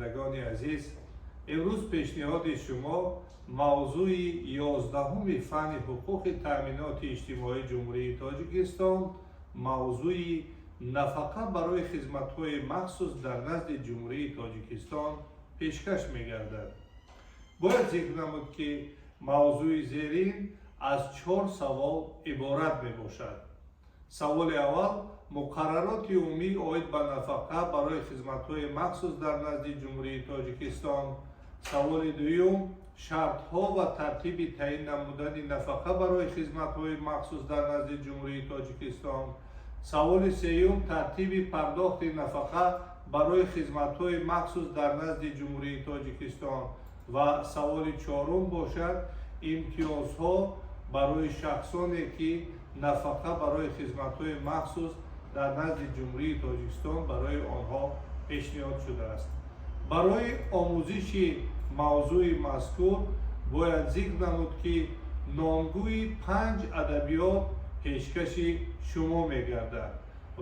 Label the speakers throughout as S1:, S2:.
S1: شنوندگان عزیز، امروز پیشنهاد شما موضوع 11 فن حقوق تامینات اجتماعی جمهوری تاجیکستان، موضوع نفقه برای خدمت‌های مخصوص در نزد جمهوری تاجیکستان پیشکش می‌گردد. باید ذکر نمود که موضوع زیرین از 4 سوال عبارت میباشد. سوال اول، مقررات عمومی عاید به نفقه برای خدمت‌های مخصوص در نزد جمهوری تاجیکستان. سوال دوم، شرط‌ها و ترتیب تعیین نمودن نفقه برای خدمت‌های مخصوص در نزد جمهوری تاجیکستان. سوال سوم، ترتیب پرداخت نفقه برای خدمت‌های مخصوص در نزد جمهوری تاجیکستان. و سوال چهارم باشد امتیازها برای شخصانی که نفقه برای خدمت‌های مخصوص در نزد جمهوری تاجیکستان برای آنها پیشنهاد شده است. برای آموزش موضوع مذکور باید ذکر نمود که نامگوی 5 ادبیات پیشکش شما می‌گردد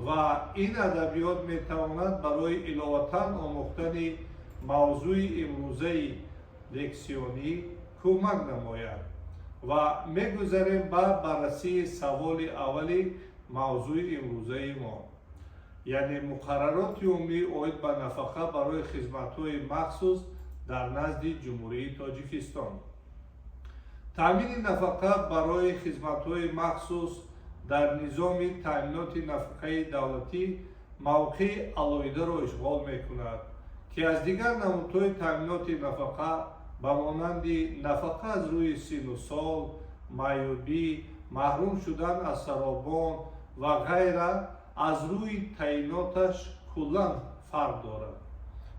S1: و این ادبیات می‌تواند برای اضافاً آموختن موضوع امروزه لکسیونی کمک نماید و می‌گذاریم به بررسی سوال اولی موضوع امروزه ما، یعنی مقررات عمومی عاید به نفقه برای خدمت‌های مخصوص در نزد جمهوری تاجیکستان. تامین نفقه برای خدمت‌های مخصوص در نظام تامینات نفقه دولتی موقع علیحده را اشغال می‌کند که از دیگر نمودهای تامینات نفقه به مانند نفقه از روی سن و سال، معیوبی، محروم شدن از سرابان و غیره از روی تعییناتش کلاً فرق دارد.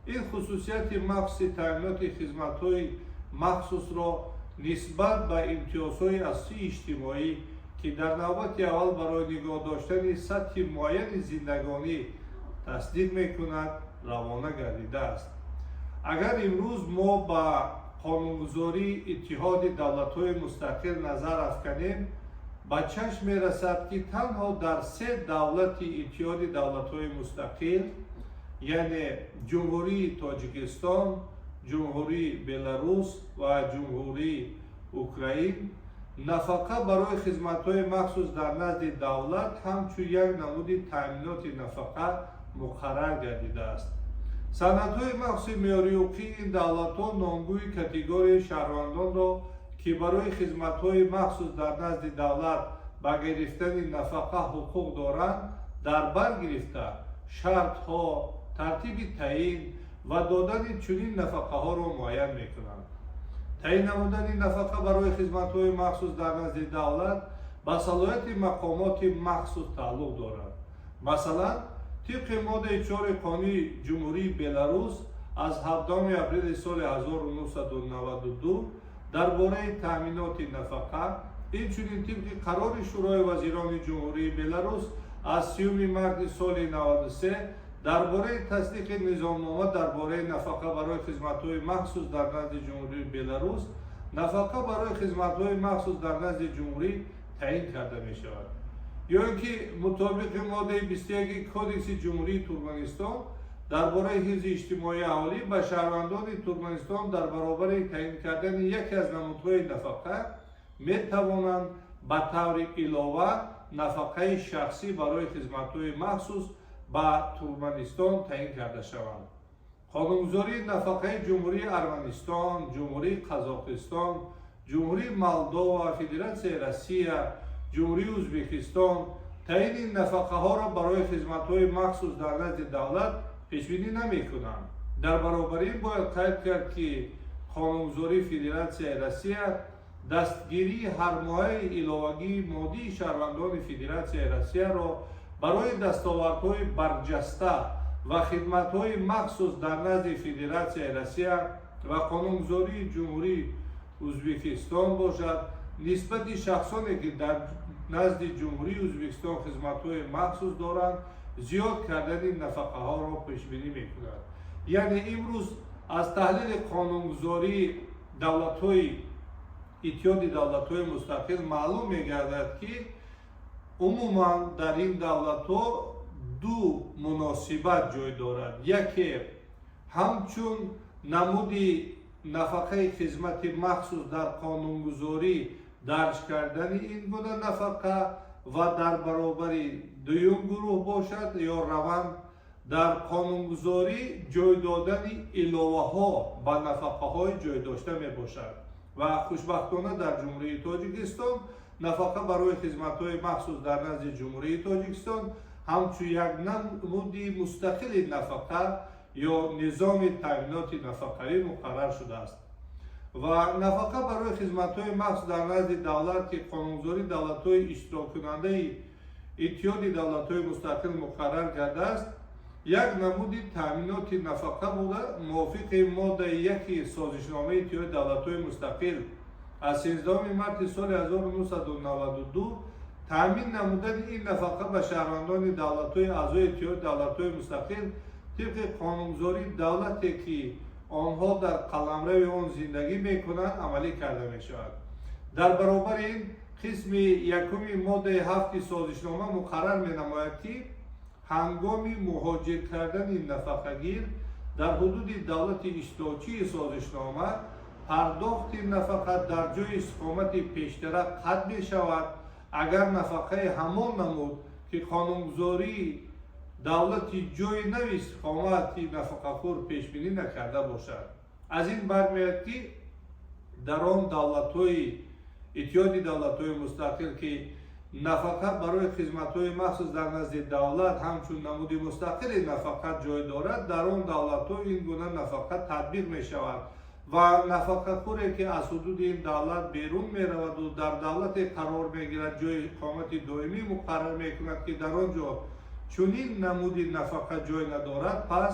S1: این خصوصیت مخصوص تامینات خدمت‌های مخصوص را نسبت به امتیازهای اصلی اجتماعی که در نوبت اول برای نگاه داشتن سطح معین زندگانی تصدیق می‌کند روانه گردیده است. اگر امروز ما به قانونگذاری اتحاد دولت‌های مستقل نظر افکنیم، به چشم می‌رسد که تنها در 3 دولت اتحاد دولت‌های مستقل، یعنی جمهوری تاجیکستان، جمهوری بلاروس و جمهوری اوکراین، نفقه برای خدمت‌های مخصوص در نزد دولت همچون یک نمود تامینات نفقه مقرر گردیده است. سندهای مخصوص معیاری حقوقی این دولت‌ها نامگوی کاتگوری شهروندان را که برای خدمت‌های مخصوص در نزد دولت به گرفتن نفقه حقوق دارند در بر گرفته شرط‌ها، ترتیب تعیین و دادن چنین نفقه‌ها را معین می‌کنند. تعیین نمودن نفقه برای خدمت‌های مخصوص در نزد دولت به صلاحیت مقامات مخصوص تعلق دارد. مثلا طبق ماده 4 قانون جمهوری بلاروس از 7 اپریل سال 1992 درباره تامینات نفقه، اینچنین طبق قرار شورای وزیران جمهوری بلاروس از 30 مارس سال 93 درباره تصدیق نظامنامه درباره نفقه برای خدمت‌های مخصوص در نزد جمهوری بلاروس، نفقه برای خدمت‌های مخصوص در نزد جمهوری تعیین کرده می‌شود. یا اینکه مطابق ماده 21 کدکس جمهوری ترکمنستان درباره حفظ اجتماعی اهالی به شهروندان ترکمنستان در برابر تعیین کردن یکی از نمودهای نفقه می‌توانند به طور علاوه نفقه شخصی برای خدمت‌های مخصوص به ترکمنستان تعیین کرده شوند. قانونگذاری نفقه جمهوری ارمنستان، جمهوری قزاقستان، جمهوری مولداوا، فدراسیون روسیه، جمهوری ازبکستان تعیین نفقه ها را برای خدمت‌های مخصوص در نزد دولت پیش بینی نمی‌کنند. در برابر این باید قید کرد که قانونگذاری فدراسیون روسیه دستگیری هر ماهه علاوگی مادی شهروندان فدراسیون روسیه را برای دستاوردهای برجسته و خدمت‌های مخصوص در نزد فدراسیون روسیه و قانونگذاری جمهوری ازبکستان باشد، نسبت شخصانی که در نزد جمهوری ازبکستان خدمت‌های مخصوص دارند زیاد کردن نفقه ها را پیش بینی می‌کند. یعنی امروز از تحلیل قانونگذاری دولت‌های اتحاد دولت‌های مستقل معلوم می‌گردد که عموما در این دولت‌ها 2 مناسبت جای دارد. یکی ҳамчун намуди нафақаи хизмати махсус дар қонунгузорӣ дарҷ кардани ин гуна нафақа ва дар баробари дуюм гурӯҳ бошад ё раванд дар қонунгузорӣ ҷой додани иловаҳо ба нафақаҳои ҷойдошта мебошад ва хушбахтона дар ҷумҳурии Тоҷикистон нафақа барои хизматҳои махсус дар назди ҷумҳурии Тоҷикистон ҳамчун як намуди мустақили нафақа ё низоми таъминоти нафақавӣ муқаррар шудааст ва нафақа барои хизматҳои махсус дар назди давлат ки қонунгузории давлатҳои иштироккунандаи иттиҳоди давлатҳои мустақил муқаррар гардааст як намуди таъминоти нафақа буда мувофиқи моддаи 1 созишномаи иттиҳоди давлатҳои мустақил аз 13 марти соли 1992 таъмин намудани ин нафақа ба шаҳрвандони давлатҳои аъзои иттиҳоди давлатҳои мустақил тибқи қонунгузории давлате ки онҳо дар қаламрави он зиндагӣ мекунанд амалӣ карда мешавад. дар баробари ин қисми 1 моддаи 7 созишнома муқаррар менамояд ки ҳангоми муҳоҷир кардани нафақагир дар ҳудуди давлати иштирокчии созишнома пардохти нафақа дар ҷои истиқомати пештара қатъ мешавад агар нафақаи ҳамон намуд ки қонунгузории давлати ҷои нави истиқомати нафақахӯр пешбинӣ накарда бошад. аз ин бармеяд ки дар он давлатҳои иттиҳоди давлатҳои мустақил ки нафақа барои хизматҳои махсус дар назди давлат ҳамчун намуди мустақили нафақа ҷой дорад дар он давлатҳо ин гуна нафақа татбиқ мешавад ва нафақахӯре ки аз ҳудуди ин давлат берун мераваду дар давлате қарор мегирад ҷои иқомати доимӣ муқаррар мекунад ки дар он ҷо чунин намуди нафақа ҷой надорад пас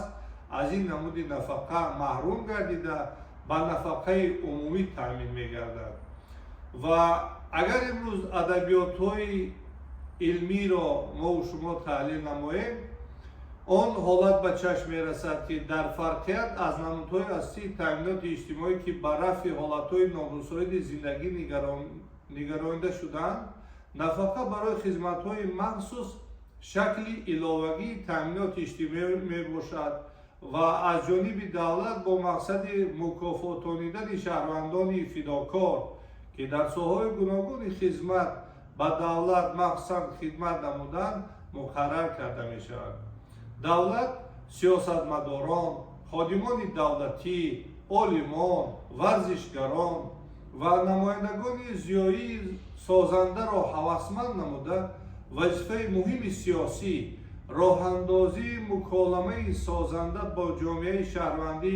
S1: аз ин намуди нафақа маҳрум гардида ба нафақаи умумӣ таъмин мегардад ва агар имрӯз адабиётҳои илмиро мову шумо таҳлил намоем он ҳолат ба чашм мерасад ки дар фарқият аз намудҳои аслии таъминоти иҷтимоӣ ки ба рафъи ҳолатҳои норусоиди зиндагӣ нигаронида шуданд нафақа барои хизматҳои махсус шакли иловагии таъминоти иҷтимоӣ мебошад ва аз ҷониби давлат бо мақсади мукофотонидани шаҳрвандони фидокор ки дар соҳаҳои гуногуни хизмат ба давлат махсусан хидмат намуданд муқаррар карда мешавад. давлат сиёсатмадорон, ходимони давлатӣ, олимон, варзишгарон ва намояндагони зиёии созандаро ҳавасманд намуда вазифаи муҳими сиёсӣ роҳандозии муколамаи созанда бо ҷомеаи шаҳрвандӣ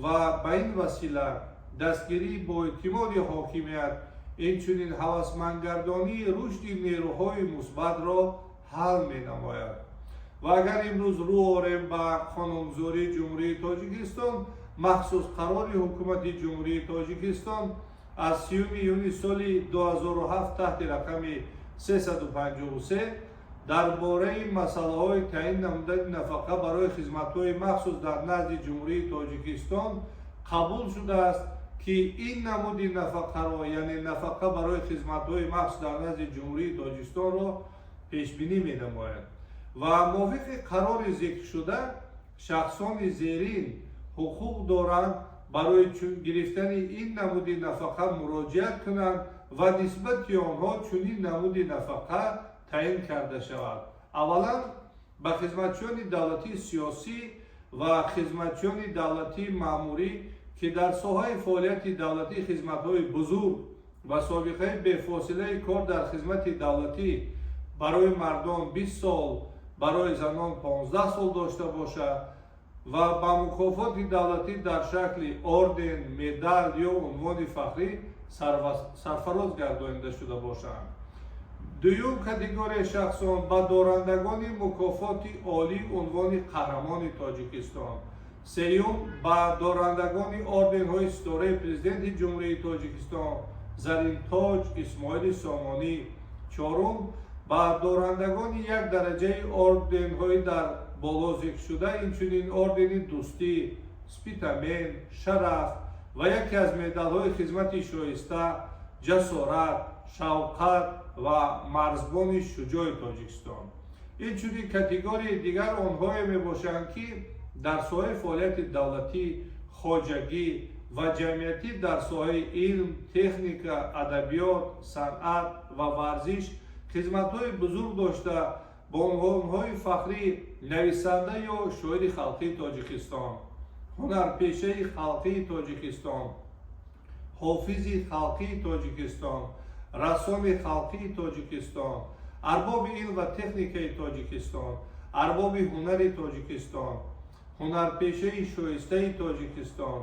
S1: ва ба ин васила дастгирии боэътимоди ҳокимият инчунин ҳавасмандгардонии рушди нерӯҳои мусбатро ҳал менамояд ва агар имрӯз рӯ орем ба қонунгузории ҷумҳурии Тоҷикистон махсус қарори ҳукумати ҷумҳурии Тоҷикистон аз 30 июни соли 2007 таҳти рақами 353 дар бораи масъалаҳои таъин намудани нафақа барои хизматҳои махсус дар назди ҷумҳурии Тоҷикистон қабул шудааст ки ин намуди нафақаро яъне нафақа барои хизматҳои махсус дар назди ҷумҳурии Тоҷикистонро пешбинӣ менамояд ва мувофиқи қарори зикршуда шахсони зерин ҳуқуқ доранд барои гирифтани ин намуди нафақа муроҷиат кунанд ва нисбати онҳо чунин намуди нафақа таъин карда шавад. аввалан ба хизматчиёни давлатии сиёсӣ ва хизматчиёни давлатии маъмурӣ ки дар соҳаи фаъолияти давлатӣ хизматҳои бузург ва собиқаи бефосилаи кор дар хизмати давлатӣ барои мардон 20 сол барои занон 15 сол дошта бошад ва ба мукофоти давлатӣ дар шакли орден, медал ё унвони фахрӣ сарфароз гардонида шуда бошанд. дуюм категорияи шахсон ба дорандагони мукофоти олӣ унвони қаҳрамони Тоҷикистон, сеюм ба дорандагони орденҳои ситораи президенти ҷумҳурии Тоҷикистон Заринтоҷ Исмоили Сомонӣ, чорум ба дорандагони як дараҷаи орденҳои дар боло зикршуда инчунин ордени дӯстӣ, спитамен, шараф ва яке аз медалҳои хизмати шоиста, ҷасорат, шавқат ва марзбони шуҷои Тоҷикистон. инчунин категорияи дигар онҳое мебошанд ки дар соҳаи фаъолияти давлатӣ, хоҷагӣ ва ҷамъиятӣ дар соҳаи илм, техника, адабиёт, санъат ва варзиш хизматҳои бузург дошта, бо унвонҳои фахрӣ нависанда ё шоири халқии Тоҷикистон, ҳунарпешаи халқии Тоҷикистон, ҳофизи халқии Тоҷикистон, рассоми халқии Тоҷикистон, арбоби илм ва техникаи Тоҷикистон, арбоби ҳунари Тоҷикистон, ҳунарпешаи шоистаи Тоҷикистон,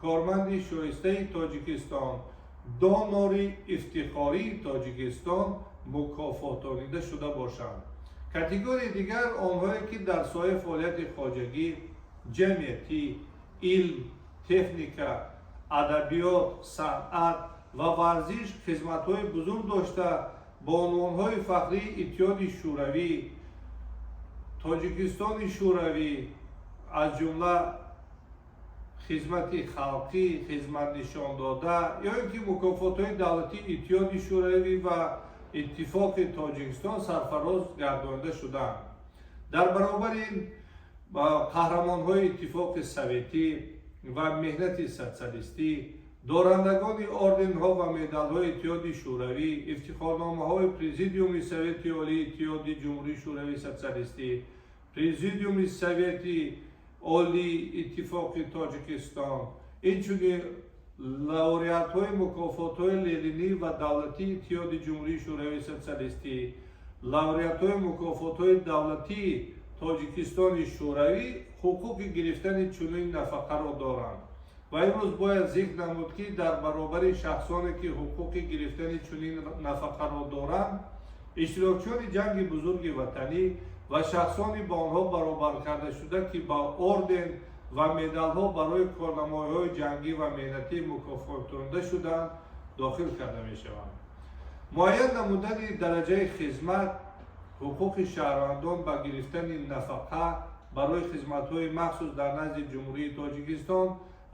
S1: корманди шоистаи Тоҷикистон, донори ифтихории Тоҷикистон мукофотонида шуда бошанд. Категорияи дигар онҳое ки дар соҳаи фаъолияти хоҷагӣ, ҷамъиятӣ, илм, техника, адабиёт, санъат ва варзиш хизматҳои бузург дошта, бо унвонҳои фахрии Иттиҳоди Шӯравӣ, Тоҷикистони Шӯравӣ, аз ҷумла хизмати халқӣ, хизматнишондода ё ин ки мукофотҳои давлатии Иттиҳоди Шӯравӣ ва Иттифоқи Тоҷикистон сарфароз гардонида шуданд. Дар баробари қаҳрамонҳои Иттифоқи Советӣ ва меҳнати социалистӣ, дорандагони орденҳо ва медалҳои Иттиҳоди Шӯравӣ, ифтихорномаҳои Президиуми Совети Олии Иттиҳоди Ҷумҳурии Шӯравии Социалистӣ, Президиуми Совети Олии Иттифоқи Тоҷикистон, инчунин лауреатҳои мукофотҳои Ленинӣ ва давлатии Иттиҳоди Ҷумҳурии Шӯравии Социалистӣ, лауреатҳои мукофотҳои давлатии Тоҷикистони Шӯравӣ ҳуқуқи гирифтани чунин нафақаро доранд. Ва имрӯз бояд зикр намуд ки дар баробари шахсоне ки ҳуқуқи гирифтани чунин нафақаро доранд, иштирокчиёни ҷанги бузурги ватанӣ ва шахсони ба онҳо баробар карда шуда ки ба орден ва медалҳо барои корнамоиҳои ҷангӣ ва меҳнатӣ мукофотонида шуданд, дохил карда мешаванд. муайян намудани дараҷаи хизмат, ҳуқуқи шаҳрвандон ба гирифтани нафақа барои хизматҳои махсус дар назди Ҷумҳурии Тоҷикистон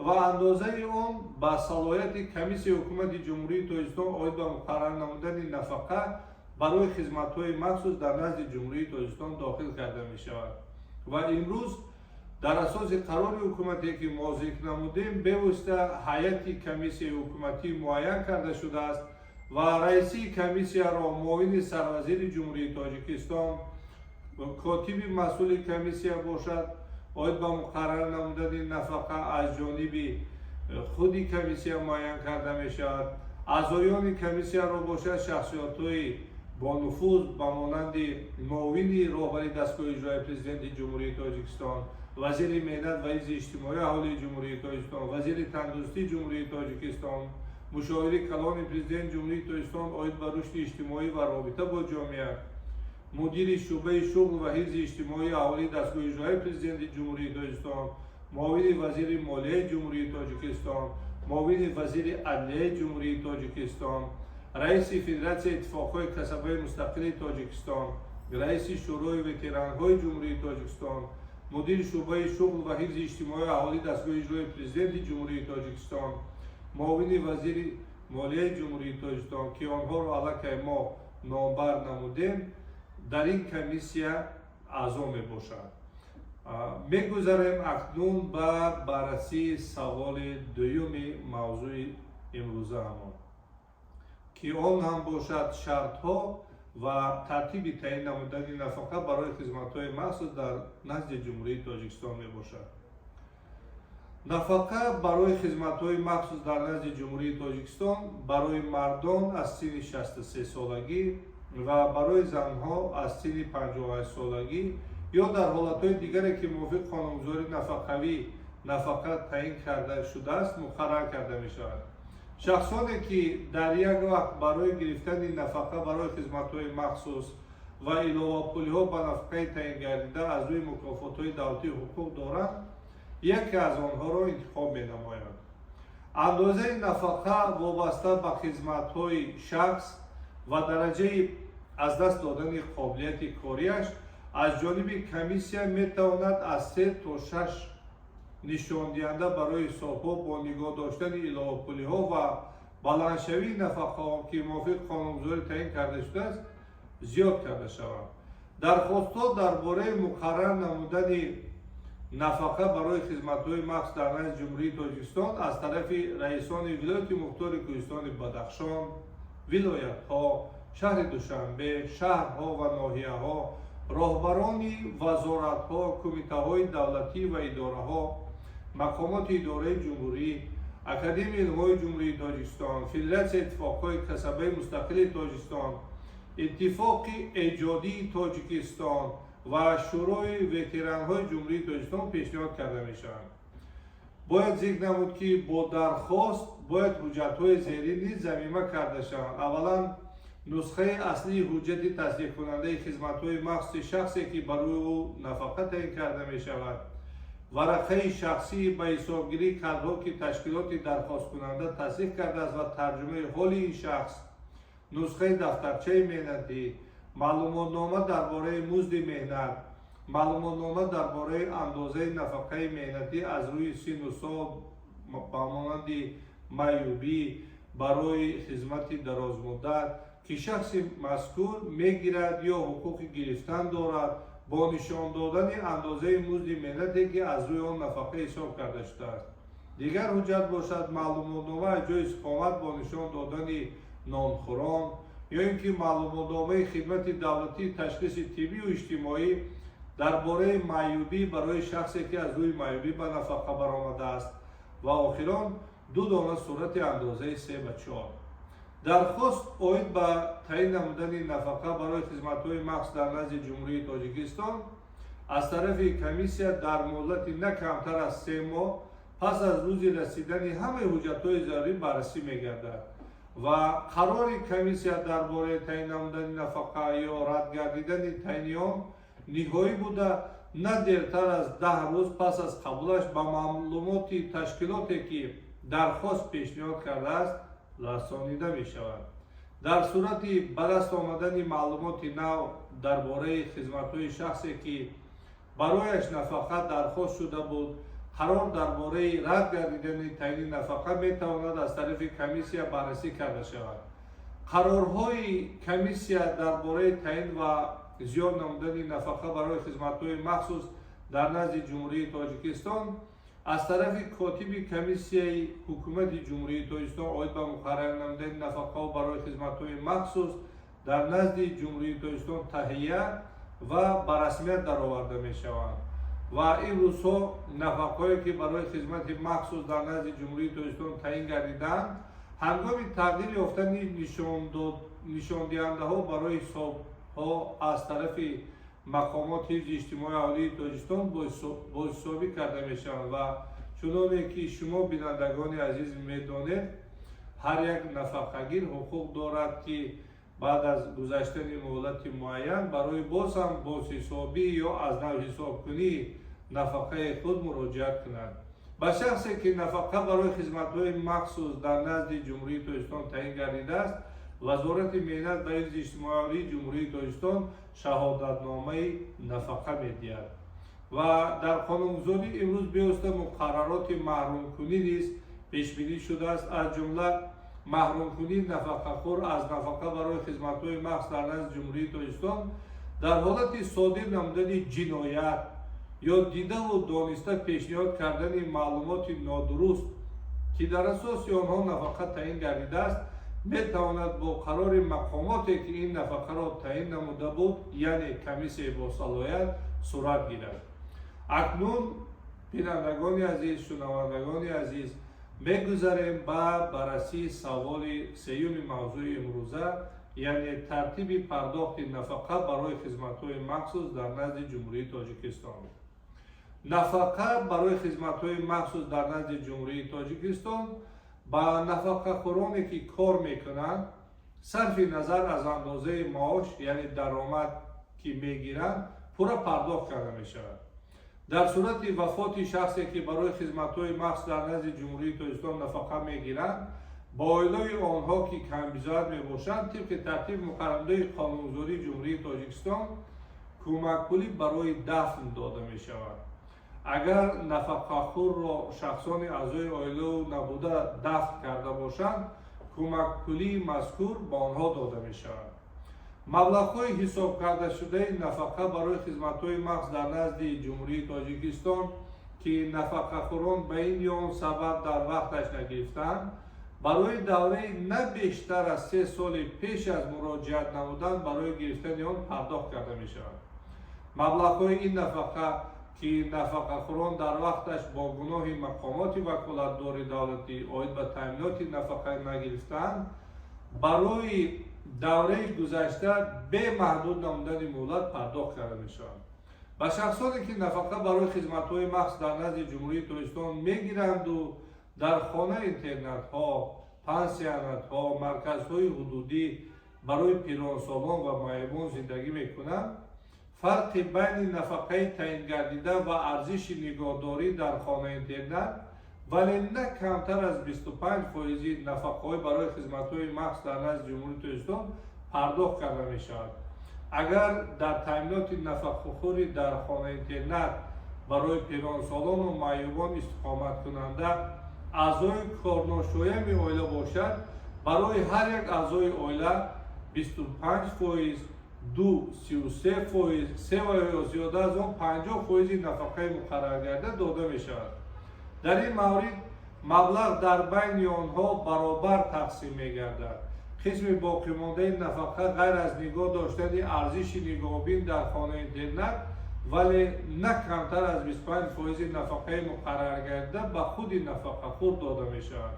S1: ва андозаи он ба салоҳияти Комиссияи ҳукумати Ҷумҳурии Тоҷикистон оид ба муқаррар намудани нафақа барои хизматҳои махсус дар назди Ҷумҳурии Тоҷикистон дохил карда мешавад. ва имрӯз дар асоси қарори ҳукумате ки мо зикр намудем, бевосита ҳайати комиссияи ҳукуматӣ муайян карда шудааст ва раисии комиссияро муовини сарвазири Ҷумҳурии Тоҷикистон, котиби масъули комиссия бошад, оид ба муқаррар намудани нафақа аз ҷониби худи комиссия муайян карда мешавад. аъзоёни комиссияро бошад шахсиятҳои бонуфуз ба монанди муовини роҳбари дастгоҳи иҷроии президенти Ҷумҳурии Тоҷикистон, вазири меҳнат ва ҳифзи иҷтимоӣ аҳолии Ҷумҳурии Тоҷикистон, вазири тандурустии Ҷумҳурии Тоҷикистон, мушовири калони президенти Ҷумҳурии Тоҷикистон оид ба рушди иҷтимоӣ ва робита бо ҷомеа, мудири шӯъбаи шуғл ва ҳифзи иҷтимоии аҳолии дастгоҳи иҷроии президенти Ҷумҳурии Тоҷикистон, муовини вазири молияи Ҷумҳурии Тоҷикистон, муовини вазири адлияи Ҷумҳурии Тоҷикистон, раиси Федератсияи иттифоқҳои касабаи мустақили Тоҷикистон, раиси шӯрои ветеранҳои Ҷумҳурии Тоҷикистон, мудири шӯъбаи шуғл ва ҳифзи иҷтимоии аҳолии дастгоҳи иҷроии президенти Ҷумҳурии Тоҷикистон, муовини вазири молияи Ҷумҳурии Тоҷикистон ки онҳоро аллакай мо номбар намудем, дар ин комиссия аъзо мебошад. мегузарем акнун ба баррасии саволи дуюми мавзӯи имрӯзаамон ки он ҳам бошад шартҳо ва тартиби таъин намудани нафақа барои хизматҳои махсус дар назди Ҷумҳурии Тоҷикистон мебошад. нафақа барои хизматҳои махсус дар назди Ҷумҳурии Тоҷикистон барои мардон аз синни 63 солагӣ ва барои занҳо аз синни 58 солагӣ ё дар ҳолатҳои дигаре ки мувофиқ қонунгузории нафақавӣ нафақа таъин карда шудааст муқаррар карда мешавад. шахсоне ки дар як вақт барои гирифтани нафақа барои хизматҳои махсус ва иловапулиҳо ба нафақаи таъин гардида аз рӯи мукофотҳои давлатӣ ҳуқуқ доранд, яке аз онҳоро интихоб менамоянд. андозаи нафақа вобаста ба хизматҳои шахс ва дараҷаи аз даст додани қобилияти кориаш аз ҷониби комиссия метавонад аз 3 то 6 нишондиҳанда барои ҳисобҳо бо нигоҳ доштани иловапулиҳо ва баландшавии нафақаҳо ки мувофиқ қонунгузорӣ таъин карда шудааст зиёд карда шаванд. дархостҳо дар бораи муқаррар намудани нафақа барои хизматҳои махсус дар назди ҷумҳурии тоҷикистон аз тарафи раисони вилояти мухтори кӯҳистони бадахшон, вилоятҳо, шаҳри душанбе, шаҳрҳо ва ноҳияҳо, роҳбарони вазоратҳо, кумитаҳои давлатӣ ва идораҳо, мақомоти идораи ҷумҳурӣ, академияи илмҳои ҷумҳурии тоҷикистон, федератсияи иттифоқҳои касабаи мустақили тоҷикистон, иттифоқи эҷодии тоҷикистон ва шӯрои ветеранҳои ҷумҳурии тоҷикистон пешниҳод карда мешаванд. бояд зикр намуд ки бо дархост бояд ҳуҷҷатҳои зерин низ замима карда шаванд. аввалан нусхаи аслии ҳуҷҷати тасдиқкунандаи хизматҳои махсуси шахсе ки барои ӯ нафақа таъин карда мешавад, варақаи шахсии ба ҳисобгирии кадҳо ки ташкилоти дархосткунанда тасдиқ кардааст ва тарҷумаи ҳоли ин шахс, нусхаи дафтарчаи меҳнатӣ, маълумотнома дар бораи музди меҳнат, маълумотнома дар бораи андозаи нафақаи меҳнатӣ аз рӯи синну сол ба монанди маъюбӣ барои хизмати дарозмуддат ки шахси мазкур мегирад ё ҳуқуқи гирифтан дорад, бо нишон додани андозаи музди меҳнате ки аз рӯи он нафақа ҳисоб карда шудааст. дигар ҳуҷҷат бошад маълумотнома аз ҷои иstiqomat бо нишон додани нонхӯрон ё ин ки маълумотномаи хидмати давлатии ташхиси тиббию иҷтимоӣ дар бораи маъюбӣ барои шахсе ки аз рӯи маъюбӣ ба нафақа баромадааст ва охирон 2 дона сурати андозаи 3/4. дархост оид ба таъин намудани нафақа барои хизматҳои махсус дар назди ҷумҳурии тоҷикистон аз тарафи комиссия дар муддати на камтар аз 3 моҳ пас аз рӯзи расидани ҳамаи ҳуҷҷатҳои зарурӣ баррасӣ мегардад ва қарори комиссия дар бораи таъин намудани нафақа ё рад гардидани таъини он ниҳоӣ буда на дертар аз 10 рӯз пас аз қабулаш ба маълумоти ташкилоте ки дархост пешниҳод кардааст расонида мешавад. дар сурати ба даст омадани маълумоти нав дар бораи хизматҳои шахсе ки барояш нафақа дархост шуда буд, қарор дар бораи рад гардидани таъини нафақа метавонад аз тарафи комиссия баррасӣ карда шавад. қарорҳои комиссия дар бораи таъин ва зиёд намудани нафақа барои хизматҳои махсус дар назди ҷумҳурии тоҷикистон аз тарафи котиби комиссияи ҳукумати ҷумҳурии тоҷикистон оид ба муқаррар намудани нафақаҳо барои хизматҳои махсус дар назди ҷумҳурии тоҷикистон таҳия ва ба расмият дароварда мешаванд ва имрӯзҳо нафақаҳое ки барои хизмати махсус дар назди ҷумҳурии тоҷикистон таъин гардидаанд ҳангоми тағйир ёфтани нишондиҳандаҳо барои ҳисобҳо аз тарафи мақомоти ҳифзи иҷтимоии аҳолии тоҷикистон боҳисобӣ карда мешаванд ва чуноне ки шумо бинандагони азиз медонед, ҳар як нафақагир ҳуқуқ дорад ки баъд аз гузаштани муҳлати муайян барои боз ҳам бозҳисобӣ ё аз нав ҳисобкунии нафақаи худ муроҷиат кунад. ба шахсе ки нафақа барои хизматҳои махсус дар назди ҷумҳурии тоҷикистон таъин гардидааст, вазорати меҳнат ва ҳифзи иҷтимоии аҳолии ҷумҳурии тоҷикистон шаҳодатномаи нафақа медиҳад ва дар қонунгузорӣ имрӯз бевосита муқаррароти маҳрумкунӣ низ пешбинӣ шудааст. аз ҷумла маҳрумкунии нафақахӯр аз нафақа барои хизматҳои махсус дар назди ҷумҳурии тоҷикистон дар ҳолати содир намудани ҷиноят ё дидаву дониста пешниҳод кардани маълумоти нодуруст ки дар асоси онҳо нафақа таъин гардидааст метавонад бо қарори мақомоте ки ин нафақаро таъин намуда буд, яъне комиссияи босалоят, сурат гирад. акнун бинандагони азиз, шунавандагони азиз, мегузарем ба баррасии саволи сеюми мавзӯи имрӯза, яъне тартиби пардохти нафақа барои хизматҳои махсус дар назди ҷумҳурии тоҷикистон. нафақа барои хизматҳои махсус дар назди ҷумҳурии тоҷикистон ба нафақахӯроне ки кор мекунанд сарфи назар аз андозаи маош, яъне даромад ки мегиранд, пурра пардохт карда мешавад. дар сурати вафоти шахсе ки барои хизматҳои махсус дар назди ҷумҳурии тоҷикистон нафақа мегиранд, ба оилаи онҳо ки камбизоат мебошанд тибқи тартиб муқаррарнамудаи қонунгузории ҷумҳурии тоҷикистон кӯмакпулӣ барои дафн дода мешавад. агар нафақахӯрро шахсони аъзои оилаӯ набуда дафн карда бошанд, кӯмакпулии мазкур ба онҳо дода мешавад. маблағҳои ҳисоб кардашудаи нафақа барои хизматҳои махсус дар назди ҷумҳурии тоҷикистон که نفقه‌خوران به این یا اون سبب در وقتش نگرفتند برای دوره نه بیشتر از 3 سال پیش از مراجعت نمودن برای گرفتن آن پرداخت کرده می شود. مبلغ‌های این نفقه که نفقه‌خوران در وقتش با گناه مقامات وکالتدار دولتی عاید به تامینات نفقه نگرفتند برای دوره گذشته به محدود نمودن مهلت پرداخت کرده می شود. به شخصانی که نفقه برای خدمت‌های مخصوص در نزد جمهوری تاجیکستان میگیرند و در خانه اینترنت ها، پانسیونات ها، مرکزهای حدودی برای پیرانسالان و معیبان زندگی میکنند، فرق بین نفقه تعیین گردیده و ارزش نگهداری در خانه اینترنت ولی نه کمتر از 25% نفقه برای خدمت‌های مخصوص در نزد جمهوری تاجیکستان پرداخت کرده می شود. اگر در تامینات نفقه‌خوری در خانه اینترنت برای پیرانسالان و معیوبان استقامت کننده اعضای کارناشایم عائله باشد، برای هر یک اعضای عائله 25%، 33%، 3 و یا زیاده از آن 50% نفقه مقرر گردیده داده می شود. در این مورد مبلغ در بین آنها برابر تقسیم می گردد. قسم باقی مانده نفقه غیر از نگاه داشتن ارزش نگاهبین در خانه اینترنت ولی نه کمتر از 25% نفقه مقرر گردیده به خود نفقه خور داده می شود.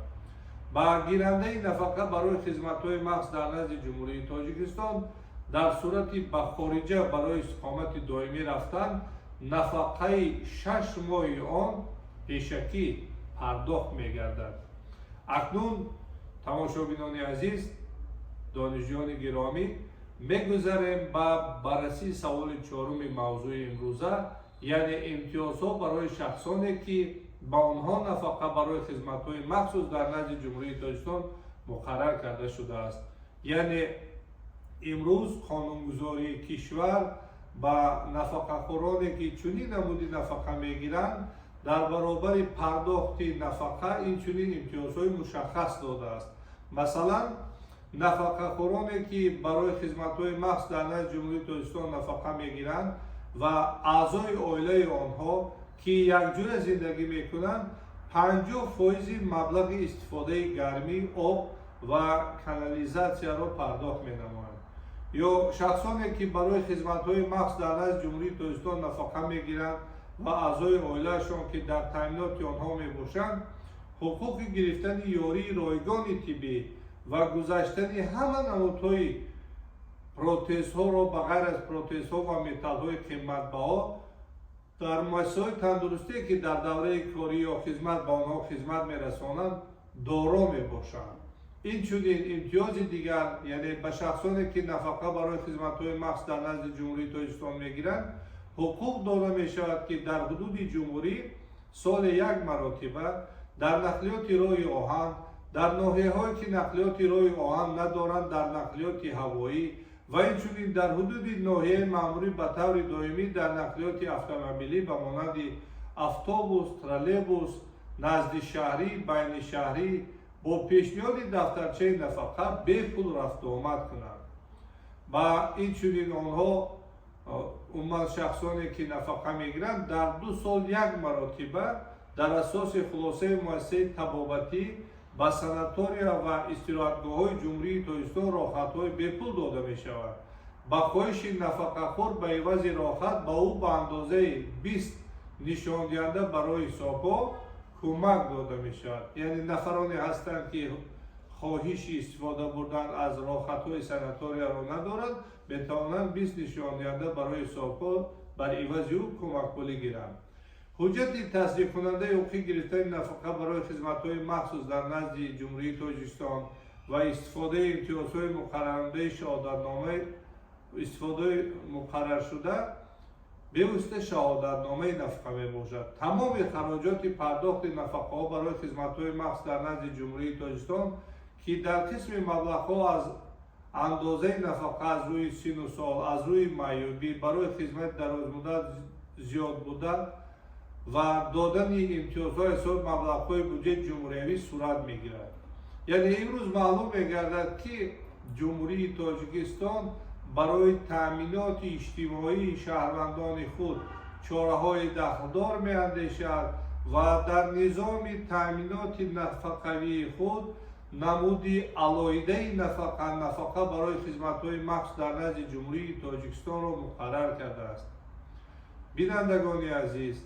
S1: با گیرنده نفقه برای خدمت‌های مخصوص در نزد جمهوری تاجیکستان در صورت به خارجه برای استقامت دائمی رفتن نفقه 6 ماه آن پیشکی پرداخت می گردد. اکنون تماشابینان عزیز، دانشجویان گرامی، میگذاریم به بررسی سوال 4 موضوع امروزه، یعنی امتیازها برای شخصانی که با آنها نفقه برای خدمت‌های مخصوص در نزد جمهوری تاجیکستان مقرر کرده شده است. یعنی امروز قانونگذاری کشور با نفقه‌خورانی که چنین نمودی نفقه میگیرند در برابر پرداخت نفقه این چنین امتیازهای مشخص داده است. مثلا نفقه‌خورانی که برای خدمت‌های مخصوص در نزد جمهوری تاجیکستان نفقه میگیرند و اعضای عائله آنها که یکجور زندگی میکنند 50% مبلغ استفاده گرمی، آب و کانالیزاسیا را پرداخت مینمایند. یا شخصانی که برای خدمت‌های مخصوص در نزد جمهوری تاجیکستان نفقه میگیرند و اعضای عائله‌شان که در تامینات آنها میباشند حقوق گرفتن یاری رایگان طبی و گذاشتن همه نمودهای پروتزها را به غیر از پروتزها و متال‌های قیمت‌بها در مؤسسه‌های تندرستی که در دوره کاری یا خدمت به آنها خدمت می‌رسانند دارا میباشند. این چنین امتیاز دیگر، یعنی به شخصانی که نفقه برای خدمت‌های مخصوص در نزد جمهوری تاجیکستان میگیرند حقوق داده می شود که در حدود جمهوری سال 1 مرتبه در نقلیات راه آهن، در ناحیه‌هایی که نقلیات راه آهن ندارند در نقلیات هوایی و اینچنین در حدود ناحیه مأموری به طور دائمی در نقلیات اتومبیلی به مانند اتوبوس، ترولبوس، نزد شهری، بین شهری با پیشنهاد دفترچه نفقه به پول رفت و آمد کنند. و اینچنین آنها عموما شخصانی که نفقه میگیرند در 2 سال 1 مرتبه در اساس خلاصه مؤسسه طبابتی با ساناتوریا و استراحتگاه‌های جمهوری تاجیکستان راحت‌های به پول داده می شود. با خواهش نفقه‌خور به عوض راحت به او به اندازه 20 نشان دهنده برای حساب‌ها کمک داده می شود. یعنی نفرانی هستند که خواهش استفاده بردن از راحت‌های ساناتوریا را ندارند، بتوانند 20 نشان دهنده برای حساب‌ها بر عوض او کمک پولی گیرند. حجت تصدیق کننده حقوقی گرفتن نفقه برای خدمت‌های مخصوص در نزد جمهوری تاجیکستان و استفاده امتیازهای مقررنده شهادتنامه استفاده مقرر شده به واسطه شهادتنامه نفقه می باشد. تمام خراجات پرداخت نفقه ها برای خدمت‌های مخصوص در نزد جمهوری تاجیکستان که در قسم مبلغ‌ها از اندازه نفقه از روی سن و سال، از روی معیوبی برای خدمت دراز مدت زیاد بوده و دادن امتیازهای حساب مبلغ‌های بودجه جمهوری صورت می‌گیرد. یعنی امروز معلوم می‌گردد که جمهوری تاجیکستان برای تأمینات اجتماعی شهروندان خود чораҳои дахлдор меандешад ва дар низоми таъминоти нафақавии худ намуди алоҳидаи нафақа барои хизматҳои махсус дар назди ҷумҳурии Тоҷикистонро муқаррар кардааст. бинандагони азиз,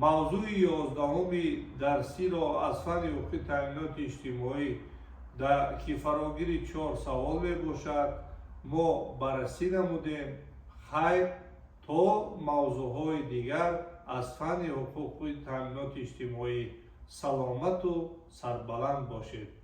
S1: мавзӯи 11-уми дарсиро аз фанни ҳуқуқи таъминоти иҷтимоӣ ки фарогири 4 савол мебошад мо баррасӣ намудем. хайр, то мавзӯъҳои дигар аз фанни ҳуқуқи таъминоти иҷтимоӣ саломату сарбаланд бошед.